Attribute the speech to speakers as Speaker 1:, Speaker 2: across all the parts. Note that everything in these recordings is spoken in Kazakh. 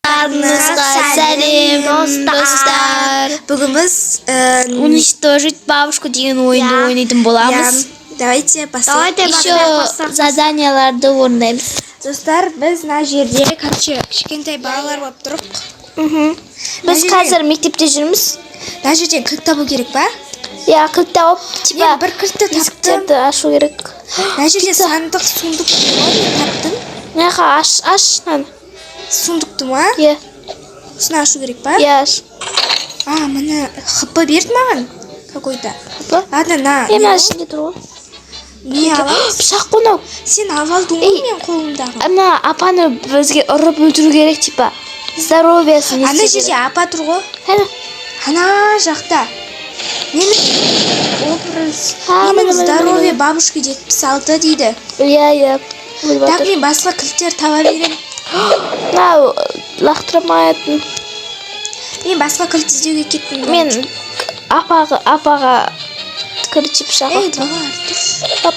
Speaker 1: Барлығыңызға сәлем достар.
Speaker 2: Бүгін біз
Speaker 1: уничтожить бабушку деген ойынды ойнайтын боламыз.
Speaker 2: Давайте
Speaker 1: Еще заданияларды орындаймыз.
Speaker 2: Достар, біз мына жерде кішкентай балалар болып тұрып.
Speaker 1: Біз қазір мектепте жүрміз.
Speaker 2: Мына жерден кілт табу керек па?
Speaker 1: Я кілт тауып,
Speaker 2: Мен бір кілтті таптым.
Speaker 1: есіктерді ашу керек.
Speaker 2: Мына жерде сундук таптым.
Speaker 1: Мынақа аш наны.
Speaker 2: Сундукты ма?
Speaker 1: Е.
Speaker 2: Соны ашу керек па?
Speaker 1: Е, аш.
Speaker 2: Мына хп берді маған какой-то. Ладно, на.
Speaker 1: Мына ішінде тұр ғой.
Speaker 2: Не аламыз?
Speaker 1: Пышақ қонау.
Speaker 2: Сен алдың ғой мен қолымдағы.
Speaker 1: Ана апаны бізге ұрып өлтіру керек, типа. Здоровьясын есту керек.
Speaker 2: Ана жерде апа тұр ғой. Ана жақта. Менің здоровье бабушка 76 дейді.
Speaker 1: Иә.
Speaker 2: Так мен басқа кілттер таба берем.
Speaker 1: Лақтырмайтын.
Speaker 2: Мен басқа кілт іздеуге кеттім.
Speaker 1: Мен апаға түкірші пышақ.
Speaker 2: Ей, балалар, тұр.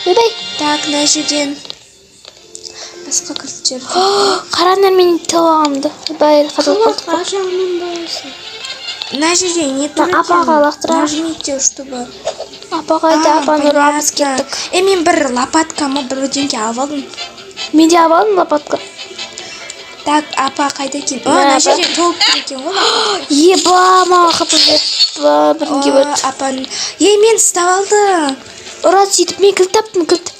Speaker 1: Ойбай.
Speaker 2: Так, мына жерден басқа кілттер.
Speaker 1: Қараңдар менің телағамды. Ойбай, қатылып қалдық.
Speaker 2: Мына жерден не тұр екен?
Speaker 1: Апаға лақтыра.
Speaker 2: Нажмите, чтобы...
Speaker 1: Апаға да апаны ұрамыз кеттік.
Speaker 2: Мен бір лопаткамы бір өденге алып алдым.
Speaker 1: Мен де алып алдым лопатка.
Speaker 2: Так, апа қайда екен? Мына жерде толып тұр екен ғой.
Speaker 1: Еба, маған қапы берді. Бірінге бөрді.
Speaker 2: Апаның... Мен ұстап алдым.
Speaker 1: Ұрат сөйтіп, мен кілт таптым, кілт.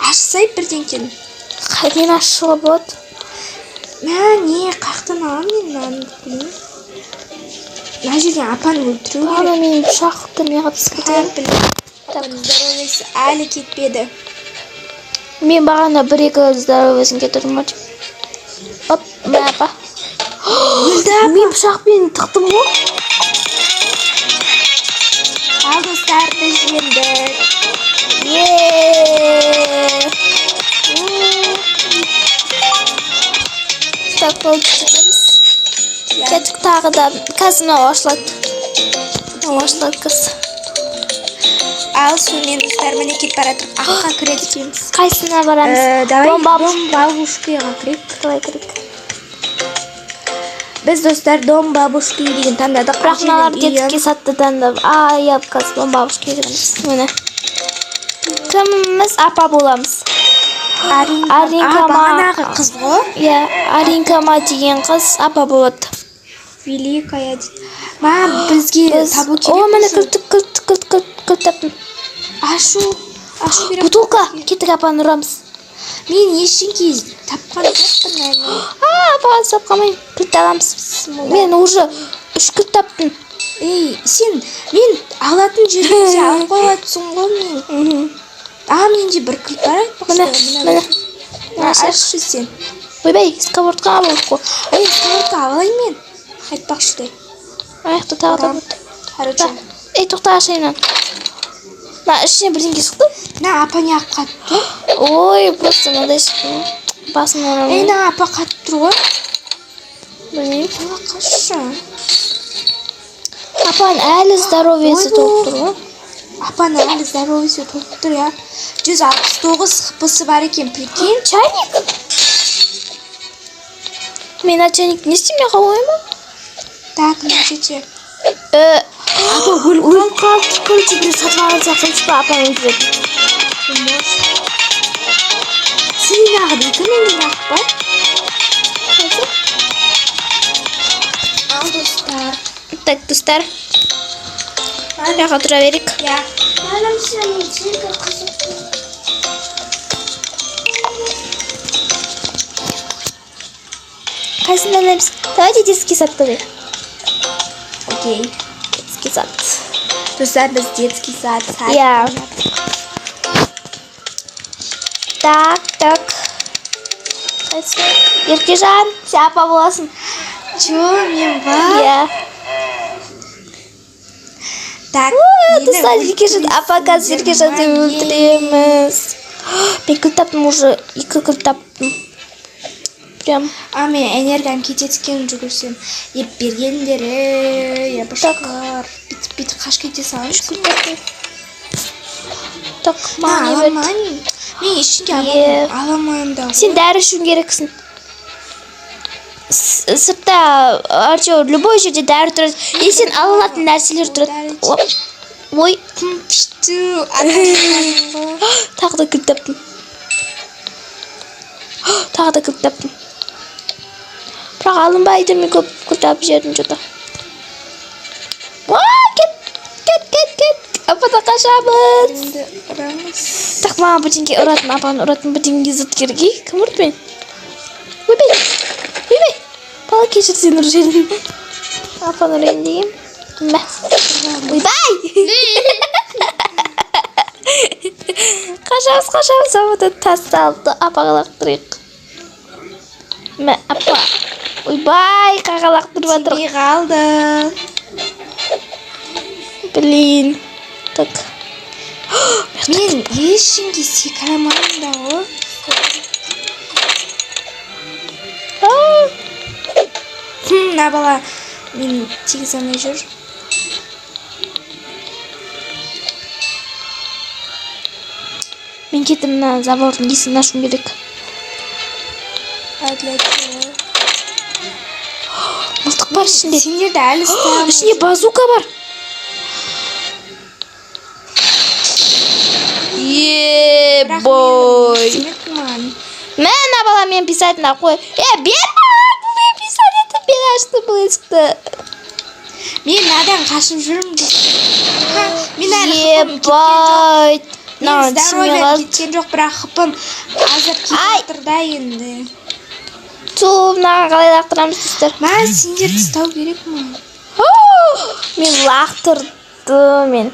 Speaker 2: Ашсай бірден кен.
Speaker 1: Мен ашшыға болады.
Speaker 2: Не, қақтан алам мен мынаны. Мына жерден апаны өлтіру керек.
Speaker 1: Ана мен пышақты мен қатысып кетемін.
Speaker 2: Апаның здоровьесі әлі кетпеді.
Speaker 1: Мен бағана 1-2 здоровьесін кетірдім. Оп, мә апа.
Speaker 2: Өлді апа.
Speaker 1: Мен пышақпен тықтым ғой.
Speaker 2: Ал достар, біз жеңдік.
Speaker 1: Так, болып кетеміз. Кеттік тағы да қазына ашылады. Ашылады қыз.
Speaker 2: Ал сумен достар, міне кет баратыр. Аққа кіреді екенбіз.
Speaker 1: Қайсына барамыз?
Speaker 2: Дом бабушкаға кірек.
Speaker 1: Қалай кірек?
Speaker 2: Біз достар дом бабушки деген таңдадық.
Speaker 1: Бірақ мыналар детский сатты таңдап. Я қазір дом бабушки дегенбіз. Міне. Кіміміз апа боламыз.
Speaker 2: Бағанағы қыз ғой?
Speaker 1: Иә, Аринкама деген қыз апа болады.
Speaker 2: Великая дейді. Бізге табу керек.
Speaker 1: Міне кілт таптым.
Speaker 2: Ашу керек.
Speaker 1: Бутылка, кеттік апаны ұрамыз.
Speaker 2: Мен ештеңке тапқан жоқпын.
Speaker 1: Апаға сап қалмайын. Кілт аламыз. Мен уже 3 кілт таптым.
Speaker 2: Мен алатын жерге алып қойғатсың ғой мен. Менде бір кілт бар айтпақшы.
Speaker 1: Міне.
Speaker 2: Ашшы сен.
Speaker 1: Ойбай, сковородқа алып қой.
Speaker 2: Сковородқа алайын мен. Айтпақшы да.
Speaker 1: Аяқты тағы да бұд.
Speaker 2: Короче.
Speaker 1: Тоқта ашайынан. Ішіне бірдеңке сұқты?
Speaker 2: Апа не ақ қатты?
Speaker 1: Ой, просто мынандай басын орамын.
Speaker 2: Апа қатты тұр ғой?
Speaker 1: Білмеймін.
Speaker 2: Қашы.
Speaker 1: Апаның әлі здоровьесі толып тұр ғой?
Speaker 2: Апаның әлі здоровьесі толып тұр, я. 169 хпсы бар екен, прикинь.
Speaker 1: Чайник? Мен чайник не істеймін, қалай ма?
Speaker 2: Так, нәжете.
Speaker 1: Апа өліп қалды, көлчігіне сатып алынса қылшы па апаны өлтіреді.
Speaker 2: Сенен ағып екі менен ағып бар? Ал достар.
Speaker 1: Так, достар. Яға тұра берек. Қайсын дәмеміз? Давайте детский сад подайық.
Speaker 2: Окей.
Speaker 1: Детский сад.
Speaker 2: Достар, біз детский сад.
Speaker 1: Я. Так. Қайсы? Еркежан, сен апа боласың.
Speaker 2: Мен ба?
Speaker 1: Я.
Speaker 2: Так,
Speaker 1: достар, Еркежан, апа қазір Еркежанды өлтіреміз. Мен кілт таптым уже, 2 кілт таптым. Прям.
Speaker 2: Мен энергиям кететкен жүгірсем. Еп бергендері, башқар. Бітіп қаш кете салып.
Speaker 1: Так, маңы берді.
Speaker 2: Мен ешінге аламайым да.
Speaker 1: Сен дәрі ішуің керексің. сыртта әйтеуір любой жерде дәрі тұрады. Сен ала алатын нәрселер тұрады. Ой,
Speaker 2: пишту.
Speaker 1: тағы да кілт таптым. Тағы да кілт таптым. Бірақ алынбайды, мен көп кілт тапып жердім жота. Кет. Апада қашамыз.
Speaker 2: Енді ұрамыз.
Speaker 1: Так, маған бірдеңке ұратын, апаны ұратын бірдеңке зыт керек. Кім ұрды мен? Ойбай. Бала кешір сен ұр жерден. Апаны ұрайын деген. Ойбай. Қашамыз. Апада тасталды. Апаға лақтырайық. Апа. Ойбай, қаға лақтырып жатыр.
Speaker 2: Тимей қалды.
Speaker 1: Блин. Так.
Speaker 2: Мен ешкімге секіре алмаймын да ғой. Мына бала мен тегізе алмай жүр.
Speaker 1: Мен кетіп мына забордың есігін ашуым керек. Мылтық бар ішінде.
Speaker 2: Сендерді әлі ұстамын.
Speaker 1: Ішінде базука бар. Бой. Мен бала мен писательна қой. Берма! Мен писательді мен аштым бұл есікті.
Speaker 2: Мен надан қашып жүрмін. Мен әлі здоровьям кеткен жоқ, бірақ хыпым азыр кетіп жатыр да енді.
Speaker 1: Мынаған қалай лақтырамыз достар?
Speaker 2: Мен сендерді ұстау керек ма?
Speaker 1: Мен лақтырдым.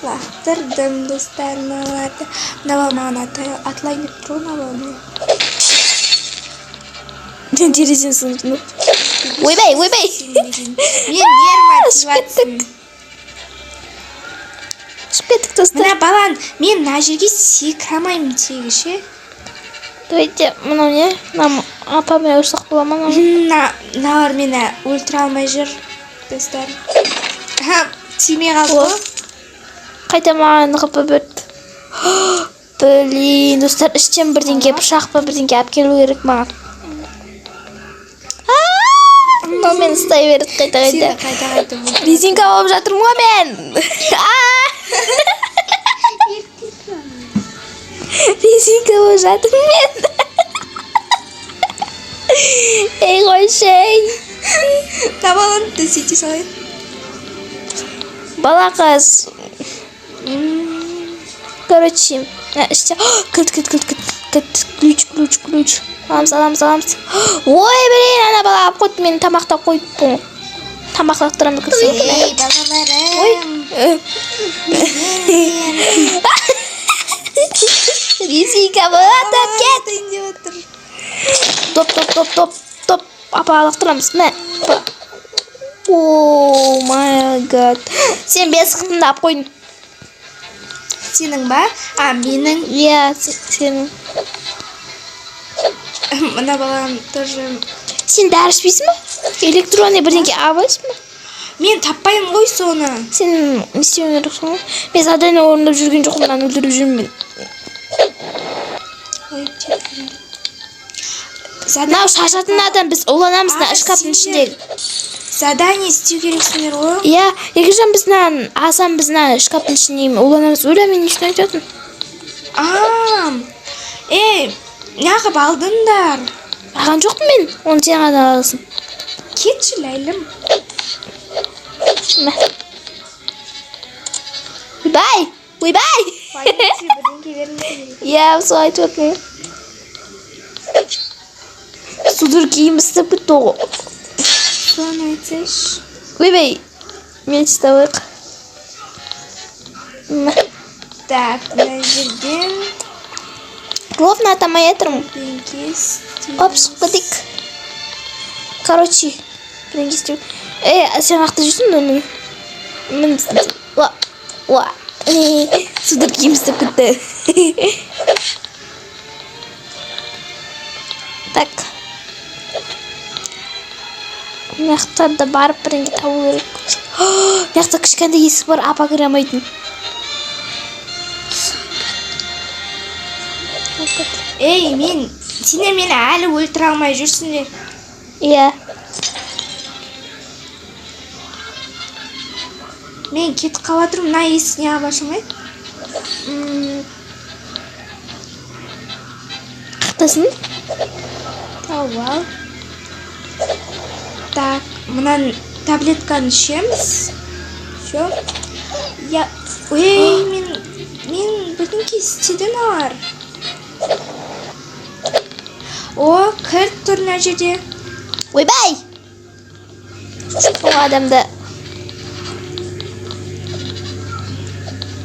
Speaker 2: Лақтырдым достар, мыналарды. Мынау маған атылайын деп тұр ғой.
Speaker 1: Мен терезен сындым. Ойбай.
Speaker 2: Мен нервативатсың.
Speaker 1: Шығып кеттік достар.
Speaker 2: Мына балан, мен мына жерге секіре алмаймын тегі ше.
Speaker 1: Давайте, мынау не? Апамен ұрсақ бола ма?
Speaker 2: Мыналар мені өлтіре алмай жүр достар. Тимей қалды ғой.
Speaker 1: Қайта маған қыпы бөрді. Блин, достар, іштен бірдеңке пышақ па бірдеңке әп келу керек маған. Мынау мен ұстай берді қайта. Резинка болып жатырмын ғой мен. Резинка болып жатырмын мен. Ей қойшай.
Speaker 2: Табаланды сөйте салайын.
Speaker 1: Бала қыз. Короче, іште кілт. Ключ. Аламыз. Ой, блин, ана бала алып қойды, мені тамақта қойып бұл. Тамақ лақтырамын кірсен.
Speaker 2: Ой, балаларым.
Speaker 1: Резинка болады, кет. Топ. Апа лақтырамыз. О, май гад. Сен бесіктіңді алып қойын.
Speaker 2: Сенің ба? Менің.
Speaker 1: Иә, сенің.
Speaker 2: Мына балам тоже.
Speaker 1: Сен дәрі ішпейсің ба? Электронный бірдеңке албайсың ба?
Speaker 2: Мен таппаймын ғой соны.
Speaker 1: Сен не істеуің керексің ғой? Мен задание орындап жүрген жоқпын, мынаны өлтіріп жүрмін. Мынау шашатын адам, біз уланамыз мына шкаптың ішіндегі.
Speaker 2: Задание істеу керексіңдер ғой.
Speaker 1: Иә, Егержан біз мынаны алсам, біз мына шкаптың ішінде уланамыз. Өлә, мен не үшін айтатын?
Speaker 2: Неғып алдыңдар?
Speaker 1: Аған жоқпын мен, оны сен ғана аласың.
Speaker 2: Кетші ләйлім.
Speaker 1: Ойбай! Иә, сол айтып отын. Судыр киім істіп күтті оғы.
Speaker 2: Соны айтсайш.
Speaker 1: Ойбай, мен істауық.
Speaker 2: Так, мына жерден
Speaker 1: Ровно атамай жатырмын. Оп, шығып кетейік. Короче, бірдеңке істеу. Сен қақта жүрсің бе оның? Судыр киім істеп кетті. Так. Мияқтарда барып бірдеңке табу керек. Мияқта кішкентай есік бар, апа кіре алмайтын.
Speaker 2: Сендер мені әлі өлтіре алмай жүрсіңдер.
Speaker 1: Iya.
Speaker 2: Мен кетіп қала тұрмын, мына есік неға ашылмайды?
Speaker 1: Қақтасын?
Speaker 2: Тауып ал. Так, мынаны таблетканы ішеміз. Всё. Я... Ой, мен бірдеңке істедім алар. О, кірт тұр мына жерде.
Speaker 1: Ойбай! Ол адамды.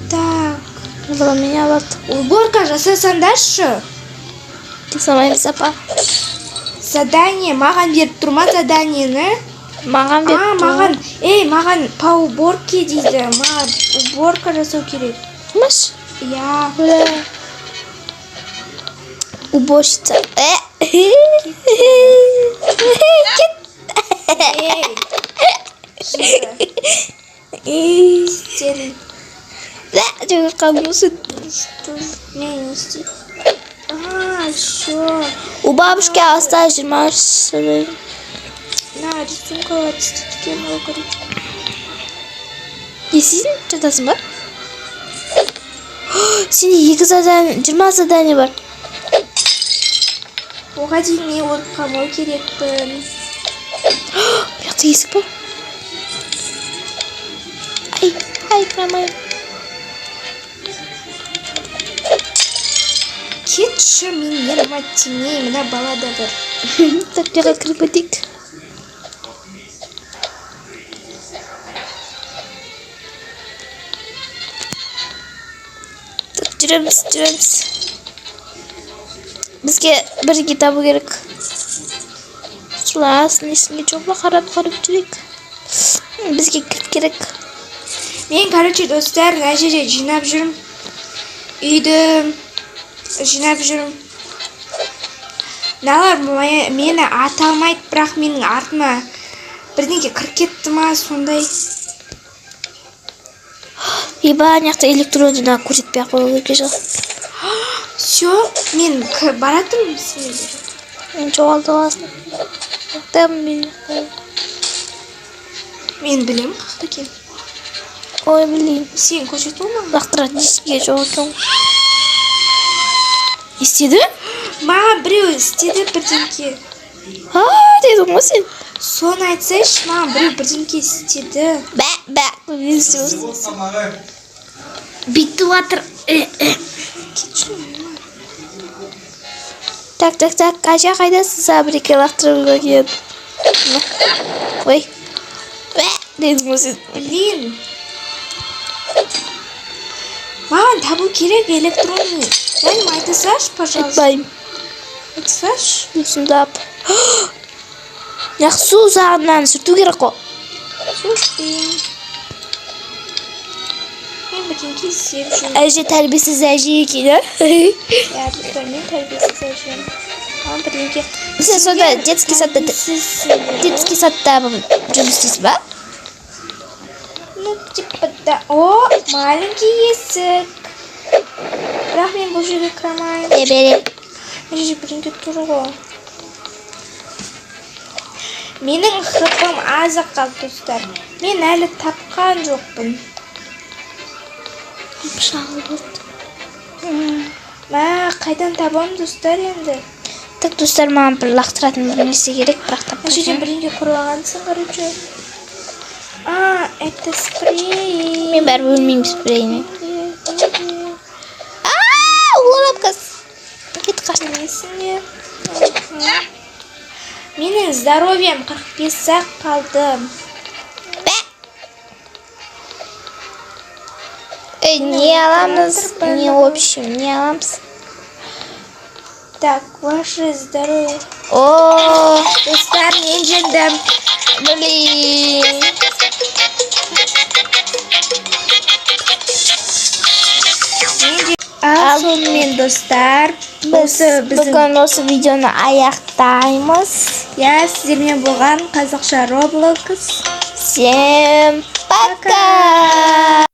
Speaker 2: Так,
Speaker 1: Бұл меня алады.
Speaker 2: уборка жасасаңдаршы.
Speaker 1: Жасамаймыз апа.
Speaker 2: Задание маған беріп тұрма заданиені.
Speaker 1: Маған беріп
Speaker 2: маған, маған по уборке дейді. Маған уборка жасау керек.
Speaker 1: Маш?
Speaker 2: Я.
Speaker 1: Уборщица.
Speaker 2: Істерін.
Speaker 1: Жаңа қалмысын.
Speaker 2: Не істейді? Всё.
Speaker 1: У бабушки осталось 20.
Speaker 2: На, рисункаға тістеткен ол керек.
Speaker 1: Есейсің? Жатасың ба? Сенде 20 задание бар.
Speaker 2: Оға дейін не орып қалмау керекпін.
Speaker 1: Бұяқта есік бар. Ай, кірамайым.
Speaker 2: Кетші, мен еріма тимей, мына бала да бір.
Speaker 1: Так, жаға кіріп өтейік. Жүреміз. Бізге бірге табу керек. Сұласын, есіңге жоқла қарап жүрек. Бізге кіріп керек.
Speaker 2: Мен, короче, достар, мына жерде жинап жүрмін. Үйді жинап жүрмін. Мыналар мені ата алмайды, бірақ менің артыма бірдеңке кіріп кетті ма, сондай.
Speaker 1: Еба, неқта электронына көрсетпей ақ қою керек жа.
Speaker 2: Всё, мен баратырмын сенде.
Speaker 1: Мен жоғалды қаласың.
Speaker 2: Мен білем, қақта екен.
Speaker 1: Ой, білейін.
Speaker 2: Сен көрсетіп болмаған?
Speaker 1: Лақтырат есікке жоғалтың. Естеді?
Speaker 2: Маған біреу істеді бірдеңке.
Speaker 1: Дедің ғой сен.
Speaker 2: Соны айтсайшы, маған біреу бірдеңке істеді.
Speaker 1: Бә.
Speaker 2: Бүйтіп жатыр.
Speaker 1: Так. Ажа қайдасың? Сабыреке лақтырып келеді. Ой. Бә. Дедің ғой сен.
Speaker 2: Блин. Маған табу керек электронный. Яғни айтасаш, пожалуйста.
Speaker 1: Айтпайым.
Speaker 2: Айтасаш.
Speaker 1: Үсімдап. Су жағынан сүрту керек қой.
Speaker 2: Слушай. Мен бірдеңке істеп жүрмін.
Speaker 1: Әже тәрбиесіз әже екен,
Speaker 2: Я достар, мен тәрбиесіз әжем. Маған бірдеңке.
Speaker 1: Сен сонда детский садта жұмыс істейсің ба?
Speaker 2: Ну, типа да. О, маленький есік. Бірақ мен бұл жерге кірамайым.
Speaker 1: Бере.
Speaker 2: Мына жерде бірдеңке тұр ғой. Менің хпым аз қалды, достар. Мен әлі тапқан жоқпын.
Speaker 1: Шағыл болды.
Speaker 2: Қайдан табам, достар, енді?
Speaker 1: Так, достар, маған бір лақтыратын бірнесе керек, бірақ
Speaker 2: Мына
Speaker 1: таппай.
Speaker 2: жерден бірдеңке құралғансың, короче. Это спрей.
Speaker 1: Мен бәрі өлмеймін спрейіне. Олап қыз. Кет қашын.
Speaker 2: Несіне? Менің здоровьем 45-ақ қалды.
Speaker 1: Не аламыз, не общем, не аламыз.
Speaker 2: Так, ваше здоровье.
Speaker 1: О,
Speaker 2: Достар, мен жеңдім.
Speaker 1: блин.
Speaker 2: Ал сонымен, достар,
Speaker 1: Біз бүгін осы видеоны аяқтаймыз.
Speaker 2: сіздермен болған қазақша Roblox.
Speaker 1: Всем пока!